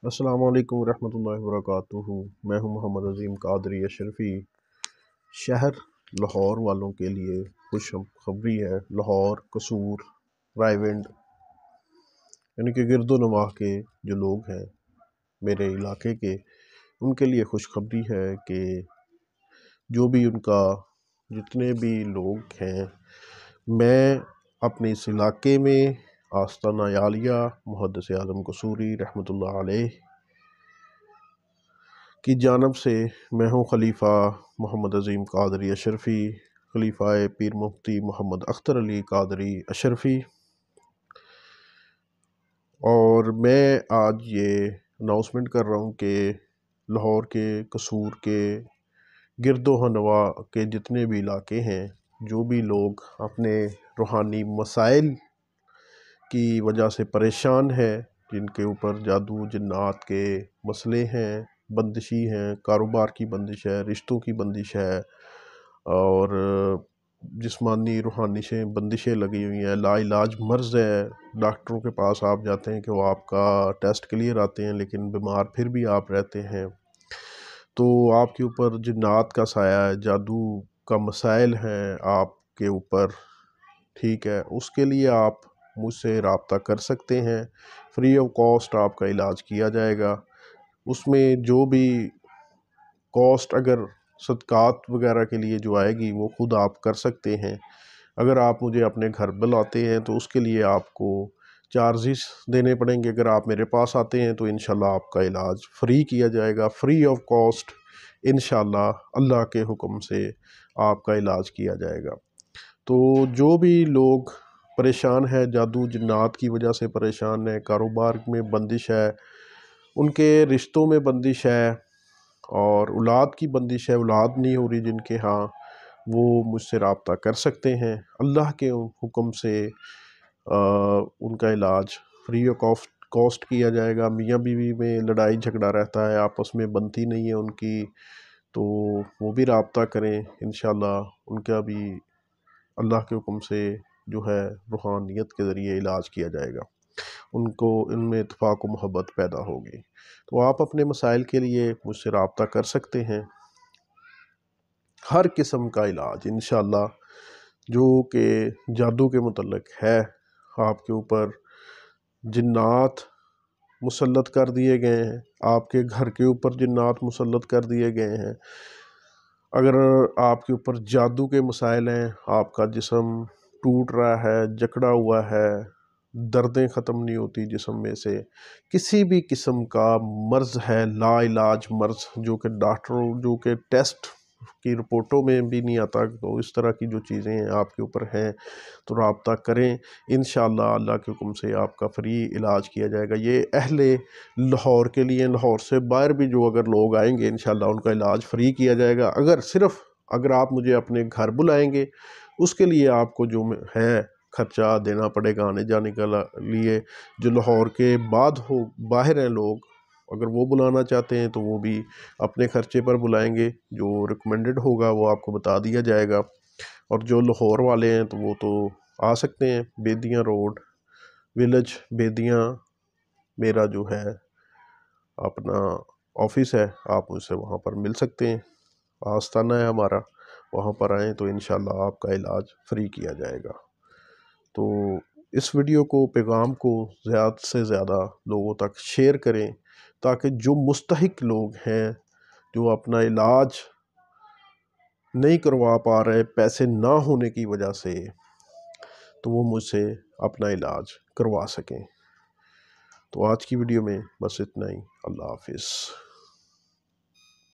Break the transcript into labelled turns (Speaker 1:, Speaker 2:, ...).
Speaker 1: السلام علیکم ورحمۃ اللہ وبرکاتہ۔ میں ہوں محمد عظیم قادری اشرفی۔ شہر لاہور والوں کے لیے خوش خبری ہے۔ لاہور، قصور، رائیونڈ یعنی کہ گرد و نواح کے جو لوگ ہیں میرے علاقے کے، ان کے لیے خوشخبری ہے کہ جو بھی ان کا جتنے بھی لوگ ہیں، میں اپنے اس علاقے میں آستانہ عالیہ محدث اعظم قصوری رحمۃ اللہ علیہ کی جانب سے میں ہوں خلیفہ محمد عظیم قادری اشرفی، خلیفہ پیر مفتی محمد اختر علی قادری اشرفی، اور میں آج یہ اناؤنسمنٹ کر رہا ہوں کہ لاہور کے، قصور کے، گرد و نواح کے جتنے بھی علاقے ہیں، جو بھی لوگ اپنے روحانی مسائل کی وجہ سے پریشان ہیں، جن کے اوپر جادو جنات کے مسئلے ہیں، بندشی ہیں، کاروبار کی بندش ہے، رشتوں کی بندش ہے، اور جسمانی روحانی سے بندشیں لگی ہوئی ہیں، لا علاج مرض ہے، ڈاکٹروں کے پاس آپ جاتے ہیں کہ وہ آپ کا ٹیسٹ کلیئر آتے ہیں لیکن بیمار پھر بھی آپ رہتے ہیں، تو آپ کے اوپر جنات کا سایہ ہے، جادو کا مسائل ہیں آپ کے اوپر، ٹھیک ہے، اس کے لیے آپ مجھ سے رابطہ کر سکتے ہیں۔ فری آف کاسٹ آپ کا علاج کیا جائے گا۔ اس میں جو بھی کاسٹ اگر صدقات وغیرہ کے لیے جو آئے گی وہ خود آپ کر سکتے ہیں۔ اگر آپ مجھے اپنے گھر بلاتے ہیں تو اس کے لیے آپ کو چارجز دینے پڑیں گے۔ اگر آپ میرے پاس آتے ہیں تو انشاءاللہ آپ کا علاج فری کیا جائے گا، فری آف کاسٹ، انشاءاللہ اللہ کے حکم سے آپ کا علاج کیا جائے گا۔ تو جو بھی لوگ پریشان ہے، جادو جنات کی وجہ سے پریشان ہے، کاروبار میں بندش ہے، ان کے رشتوں میں بندش ہے، اور اولاد کی بندش ہے، اولاد نہیں ہو رہی جن کے ہاں، وہ مجھ سے رابطہ کر سکتے ہیں۔ اللہ کے حکم سے ان کا علاج فری آف کاسٹ کیا جائے گا۔ میاں بیوی میں لڑائی جھگڑا رہتا ہے، آپس میں بنتی نہیں ہے ان کی، تو وہ بھی رابطہ کریں، انشاءاللہ ان کا بھی اللہ کے حکم سے جو ہے روحانیت کے ذریعے علاج کیا جائے گا، ان کو ان میں اتفاق و محبت پیدا ہوگی۔ تو آپ اپنے مسائل کے لیے مجھ سے رابطہ کر سکتے ہیں۔ ہر قسم کا علاج انشاءاللہ جو کہ جادو کے متعلق ہے، آپ کے اوپر جنات مسلط کر دیے گئے ہیں، آپ کے گھر کے اوپر جنات مسلط کر دیے گئے ہیں، اگر آپ کے اوپر جادو کے مسائل ہیں، آپ کا جسم ٹوٹ رہا ہے، جکڑا ہوا ہے، دردیں ختم نہیں ہوتی جسم میں سے، کسی بھی قسم کا مرض ہے، لا علاج مرض جو کہ ڈاکٹروں جو کہ ٹیسٹ کی رپورٹوں میں بھی نہیں آتا، تو اس طرح کی جو چیزیں ہیں آپ کے اوپر ہیں تو رابطہ کریں، انشاءاللہ اللہ کے حکم سے آپ کا فری علاج کیا جائے گا۔ یہ اہل لاہور کے لیے، لاہور سے باہر بھی جو اگر لوگ آئیں گے انشاءاللہ ان کا علاج فری کیا جائے گا۔ اگر آپ مجھے اپنے گھر بلائیں گے، اس کے لیے آپ کو جو ہے خرچہ دینا پڑے گا آنے جانے کے لیے۔ جو لاہور کے باہر ہیں لوگ، اگر وہ بلانا چاہتے ہیں تو وہ بھی اپنے خرچے پر بلائیں گے، جو ریکمینڈڈ ہوگا وہ آپ کو بتا دیا جائے گا۔ اور جو لاہور والے ہیں تو وہ تو آ سکتے ہیں، بیدیاں روڈ، ویلج بیدیاں میرا جو ہے اپنا آفس ہے، آپ مجھ سے وہاں پر مل سکتے ہیں، آستانہ ہے ہمارا، وہاں پر آئیں تو انشاءاللہ آپ کا علاج فری کیا جائے گا۔ تو اس ویڈیو کو، پیغام کو زیادہ سے زیادہ لوگوں تک شیئر کریں تاکہ جو مستحق لوگ ہیں، جو اپنا علاج نہیں کروا پا رہے پیسے نہ ہونے کی وجہ سے، تو وہ مجھ سے اپنا علاج کروا سکیں۔ تو آج کی ویڈیو میں بس اتنا ہی، اللہ حافظ۔